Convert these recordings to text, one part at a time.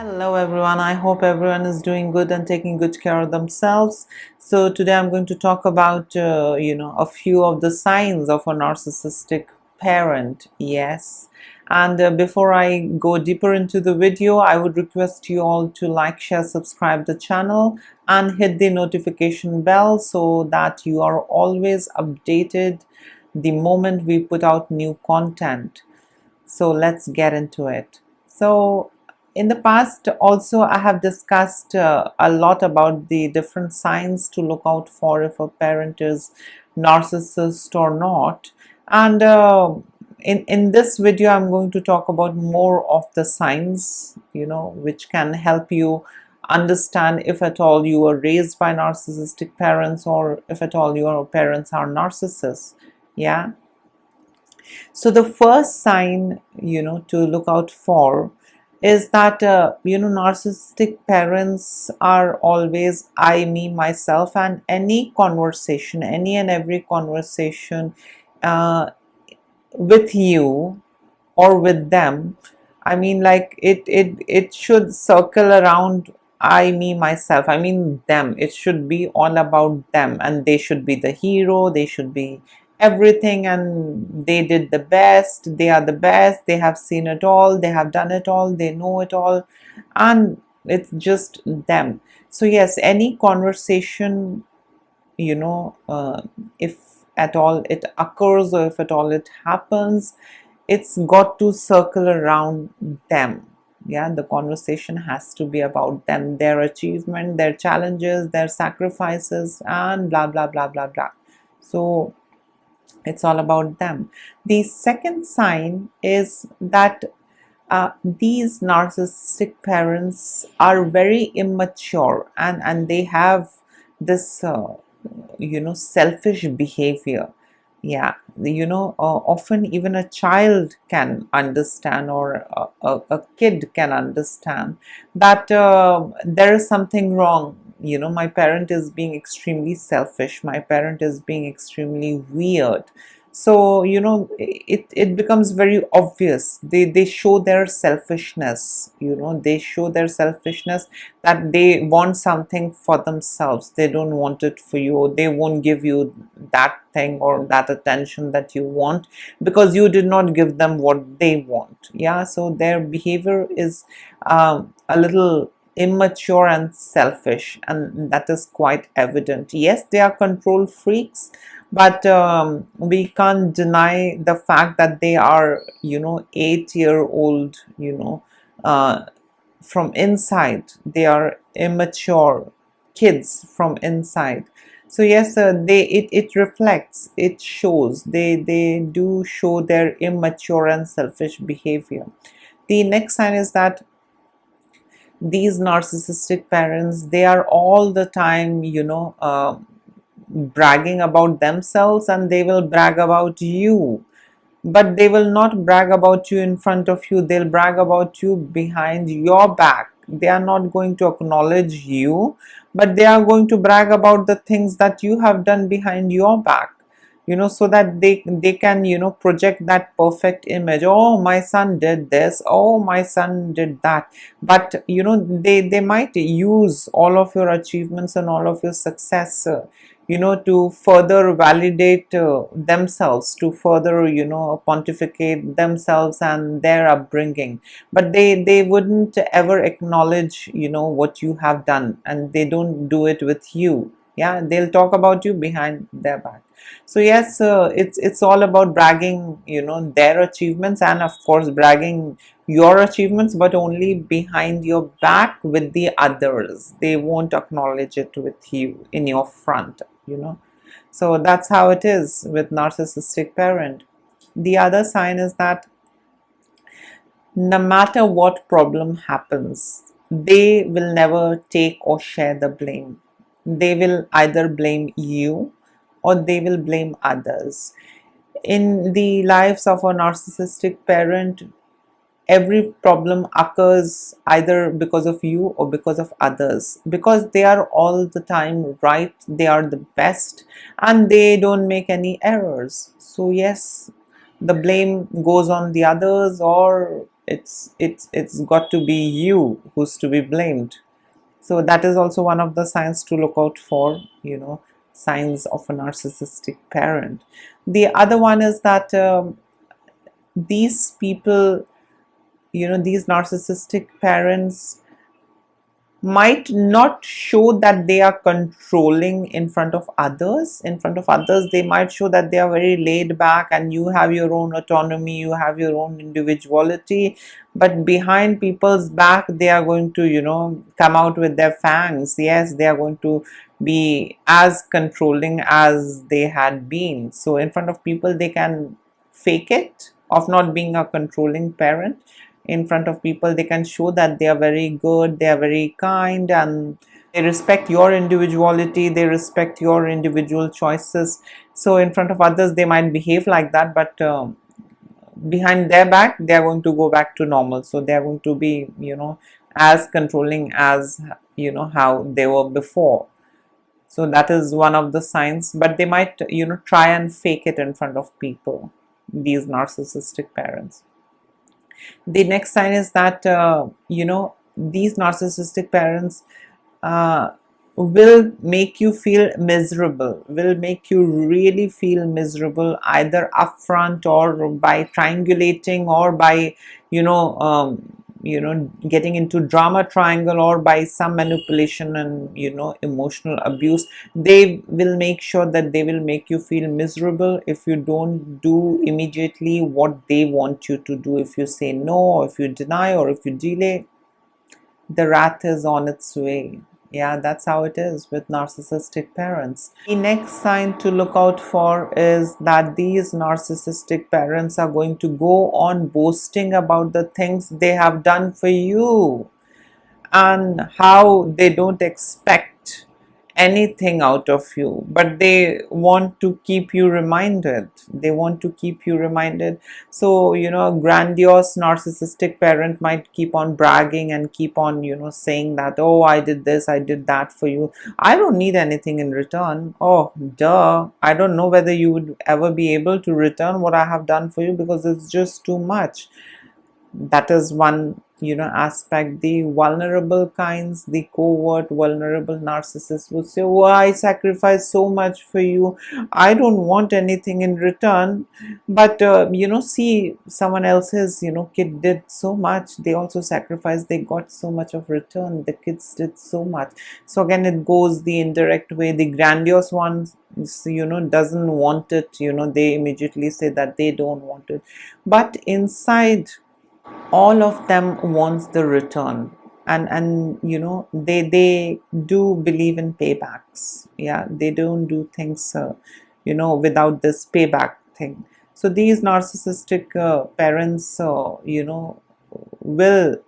Hello everyone, I hope everyone is doing good and taking good care of themselves. So today I'm going to talk about a few of the signs of a narcissistic parent. Yes. And before I go deeper into the video, I would request you all to like, share, subscribe the channel and hit the notification bell so that you are always updated the moment we put out new content. So let's get into it. So in the past also I have discussed a lot about the different signs to look out for if a parent is narcissist or not. And in this video I'm going to talk about more of the signs, which can help you understand if at all you were raised by narcissistic parents or if at all your parents are narcissists. Yeah. So the first sign, to look out for is that, narcissistic parents are always I, me, myself, and any conversation, any and every conversation uh, with you or with them. I mean, like it should circle around I, me, myself. I mean, them. It should be all about them, and they should be the hero. They should be everything, and they did the best. They are the best. They have seen it all. They have done it all. They know it all, and it's just them. So yes, any conversation, if at all it occurs or if at all it happens, it's got to circle around them. Yeah, the conversation has to be about them, their achievement, their challenges, their sacrifices, and blah blah blah blah blah. So it's all about them. The second sign is that these narcissistic parents are very immature, and they have this selfish behavior. Yeah, often even a child can understand, or a kid can understand that there is something wrong. My parent is being extremely selfish, my parent is being extremely weird. So it becomes very obvious. They show their selfishness. They show their selfishness, that they want something for themselves, they don't want it for you. They won't give you that thing or that attention that you want because you did not give them what they want. Yeah, so their behavior is a little immature and selfish, and that is quite evident. Yes, they are control freaks, but we can't deny the fact that they are 8-year-old. From inside they are immature kids from inside. So yes, it reflects, it shows, they do show their immature and selfish behavior. The next sign is that these narcissistic parents, they are all the time bragging about themselves, and they will brag about you, but they will not brag about you in front of you. They'll brag about you behind your back. They are not going to acknowledge you, but they are going to brag about the things that you have done behind your back, so that they can project that perfect image. Oh, my son did this, oh, my son did that. But they might use all of your achievements and all of your success to further validate themselves, to further pontificate themselves and their upbringing. But they wouldn't ever acknowledge what you have done, and they don't do it with you. Yeah, they'll talk about you behind their back. So yes, it's all about bragging their achievements, and of course bragging your achievements, but only behind your back with the others. They won't acknowledge it with you in your front. So that's how it is with narcissistic parent. The other sign is that no matter what problem happens, they will never take or share the blame. They will either blame you or they will blame others. In the lives of a narcissistic parent, every problem occurs either because of you or because of others, because they are all the time right, they are the best, and they don't make any errors. So yes, the blame goes on the others, or it's got to be you who's to be blamed. So that is also one of the signs to look out for, signs of a narcissistic parent. The other one is that these people, these narcissistic parents might not show that they are controlling in front of others. In front of others, they might show that they are very laid back and you have your own autonomy, you have your own individuality. But behind people's back, they are going to, come out with their fangs. Yes, they are going to be as controlling as they had been. So in front of people, they can fake it of not being a controlling parent. In front of people, they can show that they are very good, they are very kind, and they respect your individuality, they respect your individual choices. So in front of others, they might behave like that, but behind their back, they are going to go back to normal. So they are going to be, as controlling as, how they were before. So that is one of the signs, but they might, try and fake it in front of people, these narcissistic parents. The next sign is that these narcissistic parents will make you feel miserable, will make you really feel miserable, either upfront or by triangulating, or by getting into drama triangle, or by some manipulation and emotional abuse. They will make sure that they will make you feel miserable if you don't do immediately what they want you to do. If you say no, or if you deny, or if you delay, the wrath is on its way. Yeah, that's how it is with narcissistic parents. The next sign to look out for is that these narcissistic parents are going to go on boasting about the things they have done for you, and how they don't expect anything out of you, but they want to keep you reminded. They want to keep you reminded. So, a grandiose narcissistic parent might keep on bragging and keep on, saying that, oh, I did this, I did that for you. I don't need anything in return. Oh, duh. I don't know whether you would ever be able to return what I have done for you, because it's just too much. That is one aspect. The vulnerable kinds, the covert vulnerable narcissists would say, oh, I sacrificed so much for you, I don't want anything in return. But see, someone else's kid did so much, they also sacrificed, they got so much of return, the kids did so much. So again, it goes the indirect way. The grandiose ones doesn't want it, they immediately say that they don't want it, but inside all of them wants the return. And they do believe in paybacks. Yeah, they don't do things without this payback thing. So these narcissistic parents will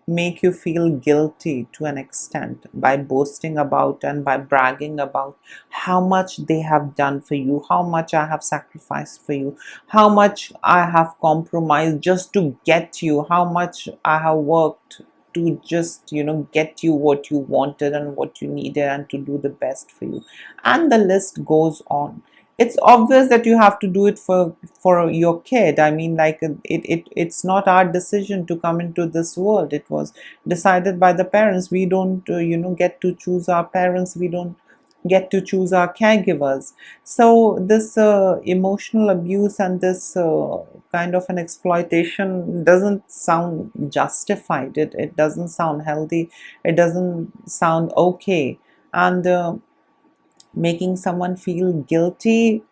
make you feel guilty to an extent by boasting about and by bragging about how much they have done for you, how much I have sacrificed for you, how much I have compromised just to get you, how much I have worked to just get you what you wanted and what you needed, and to do the best for you. And the list goes on. It's obvious that you have to do it for your kid. I mean, like, it's not our decision to come into this world. It was decided by the parents. We don't get to choose our parents. We don't get to choose our caregivers. So this emotional abuse and this kind of an exploitation doesn't sound justified. It doesn't sound healthy. It doesn't sound okay. And making someone feel guilty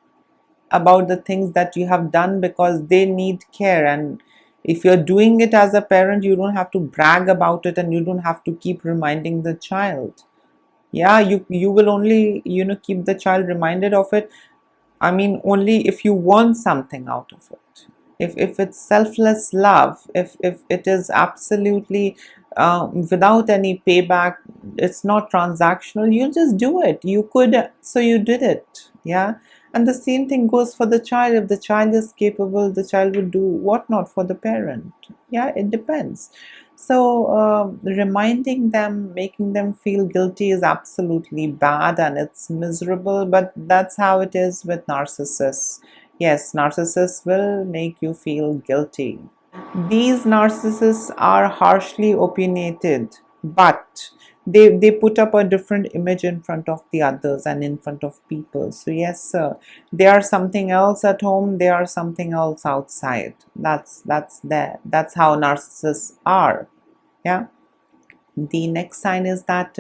about the things that you have done because they need care. And if you're doing it as a parent, you don't have to brag about it, and you don't have to keep reminding the child. Yeah, you will only keep the child reminded of it, I mean, only if you want something out of it. If it's selfless love, if it is absolutely without any payback, it's not transactional, you just do it. You could, so you did it. Yeah. And the same thing goes for the child. If the child is capable, the child will do what not for the parent. Yeah, it depends. So reminding them, making them feel guilty is absolutely bad, and it's miserable, but that's how it is with narcissists. Yes, narcissists will make you feel guilty. These narcissists are harshly opinionated, but they put up a different image in front of the others and in front of people. So yes, they are something else at home, they are something else outside. That's how narcissists are. Yeah. The next sign is that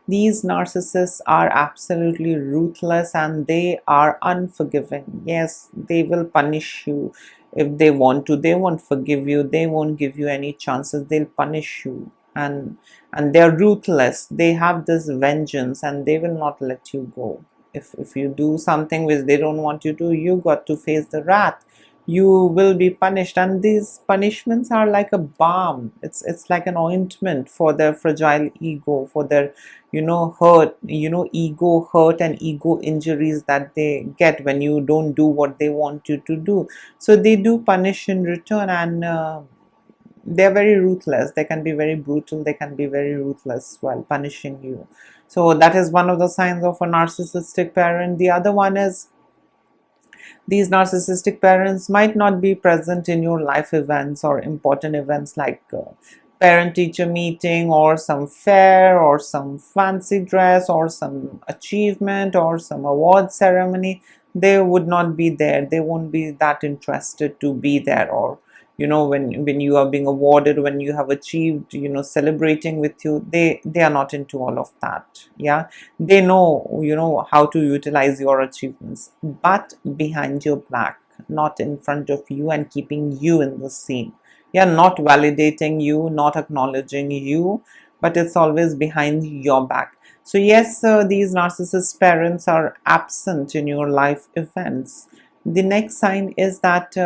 these narcissists are absolutely ruthless and they are unforgiving. Yes, they will punish you if they want to. They won't forgive you. They won't give you any chances. They'll punish you. And they're ruthless. They have this vengeance and they will not let you go. If you do something which they don't want you to, you got to face the wrath. You will be punished, and these punishments are like a balm. It's like an ointment for their fragile ego, for their hurt, ego hurt and ego injuries that they get when you don't do what they want you to do. So they do punish in return, and they're very ruthless. They can be very brutal, they can be very ruthless while punishing you. So that is one of the signs of a narcissistic parent. The other one is these narcissistic parents might not be present in your life events or important events like parent-teacher meeting or some fair or some fancy dress or some achievement or some award ceremony. They would not be there. They won't be that interested to be there. Or when you are being awarded, when you have achieved, celebrating with you, they are not into all of that. Yeah, they know how to utilize your achievements, but behind your back, not in front of you and keeping you in the scene. Yeah, not validating you, not acknowledging you, but it's always behind your back. So yes, these narcissist parents are absent in your life events. The next sign is that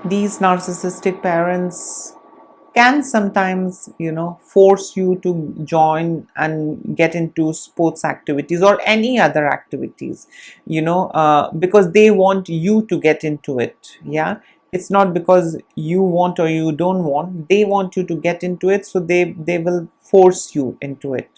these narcissistic parents can sometimes force you to join and get into sports activities or any other activities, because they want you to get into it. Yeah, it's not because you want or you don't want. They want you to get into it, so they will force you into it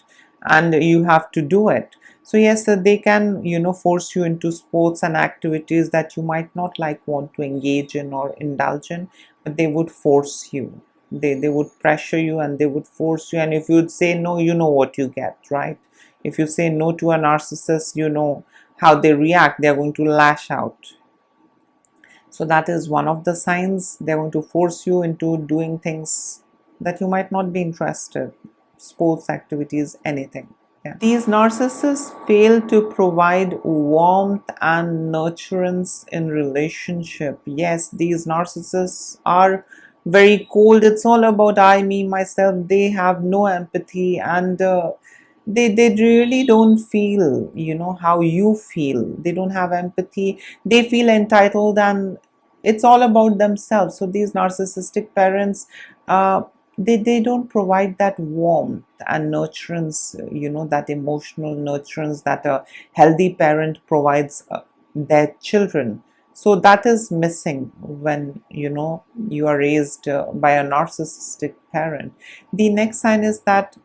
and you have to do it. So yes, they can force you into sports and activities that you might not want to engage in or indulge in, but they would force you. They would pressure you and they would force you, and if you'd say no, you know what you get, right? If you say no to a narcissist, you know how they react. They're going to lash out. So that is one of the signs. They're going to force you into doing things that you might not be interested, sports activities, anything. Yeah. These narcissists fail to provide warmth and nurturance in relationship. Yes, these narcissists are very cold. It's all about I, me, myself. They have no empathy, and they really don't feel how you feel. They don't have empathy. They feel entitled, and it's all about themselves. So these narcissistic parents, they don't provide that warmth and nurturance, that emotional nurturance that a healthy parent provides their children. So that is missing when you are raised by a narcissistic parent. The next sign is that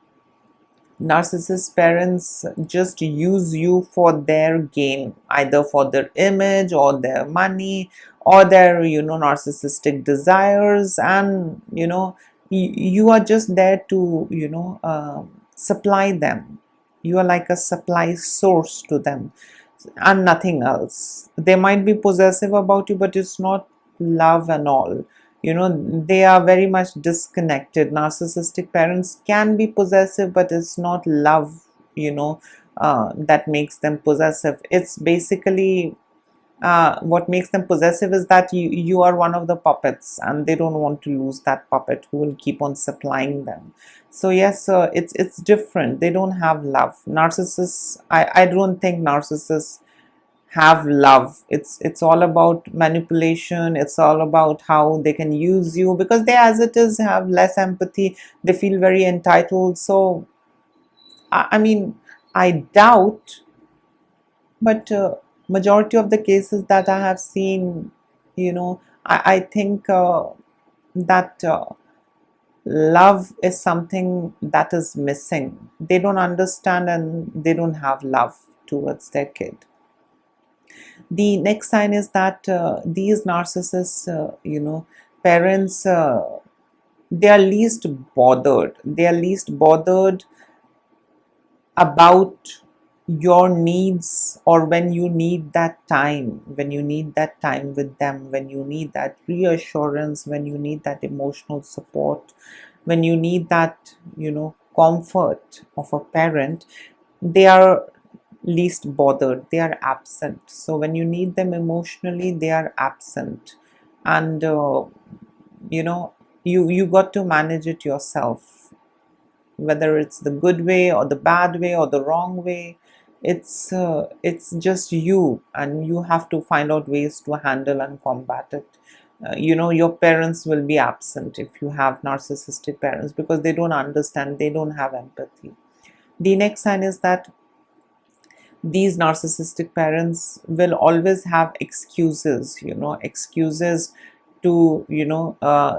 narcissist parents just use you for their gain, either for their image or their money or their narcissistic desires, and you are just there to supply them. You are like a supply source to them and nothing else. They might be possessive about you, but it's not love and all. They are very much disconnected. Narcissistic parents can be possessive, but it's not love, that makes them possessive. It's basically what makes them possessive is that you are one of the puppets and they don't want to lose that puppet who will keep on supplying them. So yes, it's different. They don't have love. Narcissists, I don't think narcissists have love. It's all about manipulation. It's all about how they can use you, because they as it is have less empathy. They feel very entitled. So I mean, I doubt, but majority of the cases that I have seen, I think that love is something that is missing. They don't understand and they don't have love towards their kid. The next sign is that these narcissists, parents, they are least bothered. They are least bothered about your needs, or when you need that time, with them, when you need that reassurance, when you need that emotional support, when you need that, comfort of a parent. They are least bothered, they are absent. So when you need them emotionally, they are absent. And you know you got to manage it yourself, whether it's the good way or the bad way or the wrong way. It's just you, and you have to find out ways to handle and combat it. Your parents will be absent if you have narcissistic parents, because they don't understand, they don't have empathy. The next sign is that these narcissistic parents will always have excuses, excuses to,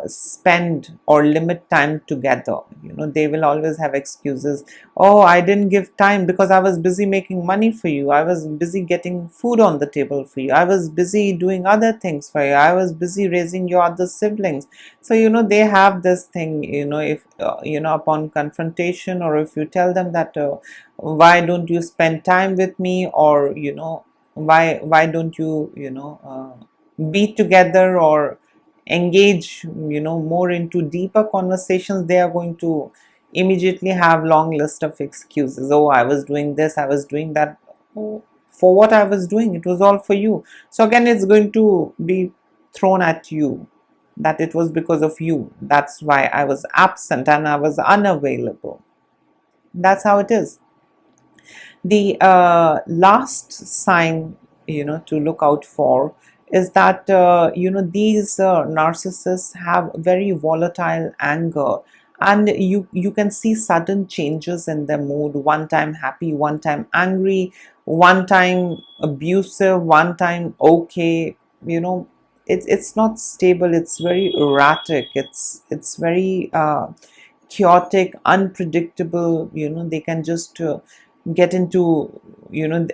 spend or limit time together. They will always have excuses. Oh, I didn't give time because I was busy making money for you, I was busy getting food on the table for you, I was busy doing other things for you, I was busy raising your other siblings. So they have this thing, if upon confrontation, or if you tell them that, why don't you spend time with me, or why don't you, be together, or engage, more into deeper conversations, they are going to immediately have long list of excuses. Oh, I was doing this, I was doing that. Oh, for what I was doing, it was all for you. So again, it's going to be thrown at you that it was because of you, that's why I was absent and I was unavailable. That's how it is. The last sign, to look out for is that, these narcissists have very volatile anger, and you can see sudden changes in their mood. One time happy, one time angry, one time abusive, one time okay. It's not stable. It's very erratic. It's very chaotic, unpredictable. They can just get into,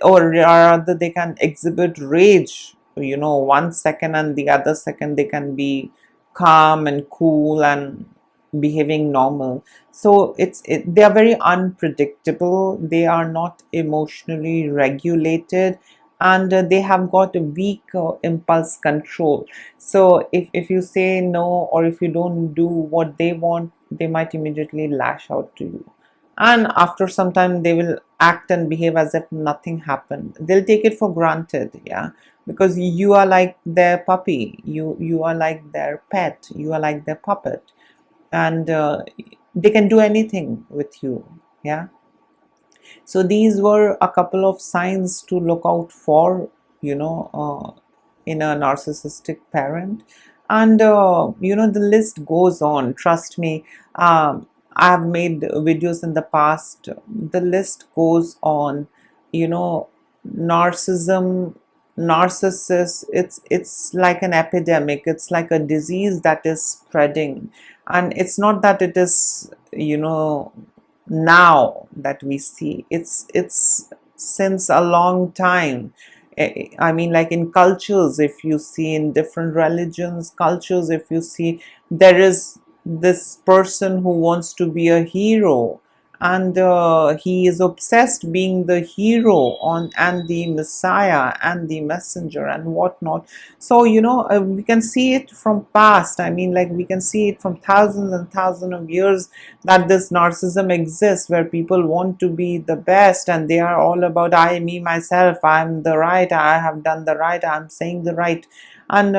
or rather they can exhibit rage, 1 second, and the other second they can be calm and cool and behaving normal. So they are very unpredictable, they are not emotionally regulated, and they have got a weak impulse control. So if you say no, or if you don't do what they want, they might immediately lash out to you, and after some time they will act and behave as if nothing happened. They'll take it for granted, yeah, because you are like their puppy, you are like their pet, you are like their puppet, and they can do anything with you, yeah. So these were a couple of signs to look out for, in a narcissistic parent. And the list goes on, trust me. I have made videos in the past, the list goes on. Narcissism, narcissists, it's like an epidemic, it's like a disease that is spreading. And it's not that it is, now that we see, it's since a long time. I mean, like in cultures, if you see, in different religions, cultures, if you see, there is this person who wants to be a hero, and he is obsessed being the hero on, and the messiah and the messenger and whatnot. So we can see it from past. I mean, like, we can see it from thousands and thousands of years, that this narcissism exists, where people want to be the best, and they are all about I, me, myself, I'm the right, I have done the right, I'm saying the right. And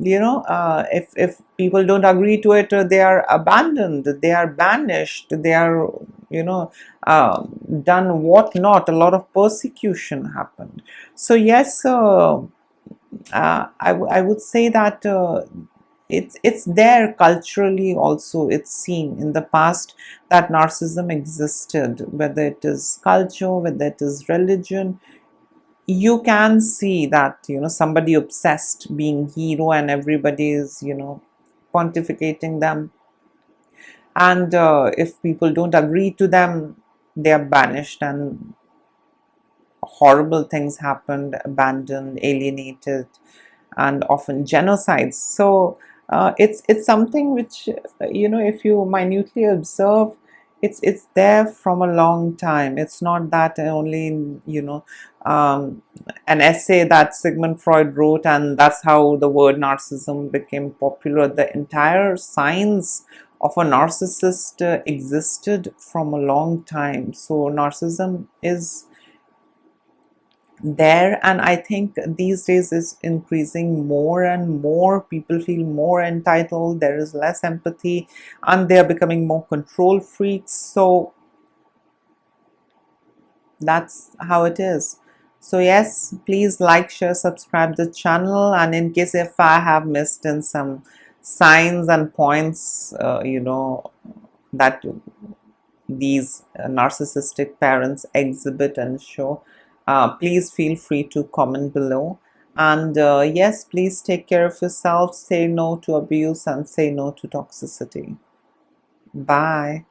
if people don't agree to it, they are abandoned, they are banished, they are, done what not. A lot of persecution happened. So yes, I would say that it's there culturally also. It's seen in the past that narcissism existed, whether it is culture, whether it is religion. You can see that, somebody obsessed being hero, and everybody is, pontificating them. And if people don't agree to them, they are banished, and horrible things happened, abandoned, alienated, and often genocides. So It's something which, if you minutely observe, it's there from a long time. It's not that only an essay that Sigmund Freud wrote, and that's how the word narcissism became popular. The entire science of a narcissist existed from a long time. So narcissism is there, and I think these days is increasing more and more. People feel more entitled, there is less empathy, and they are becoming more control freaks. So that's how it is. So yes, please like, share, subscribe the channel, and in case if I have missed in some signs and points, that these narcissistic parents exhibit and show, please feel free to comment below. And yes, please take care of yourself, say no to abuse, and say no to toxicity. Bye.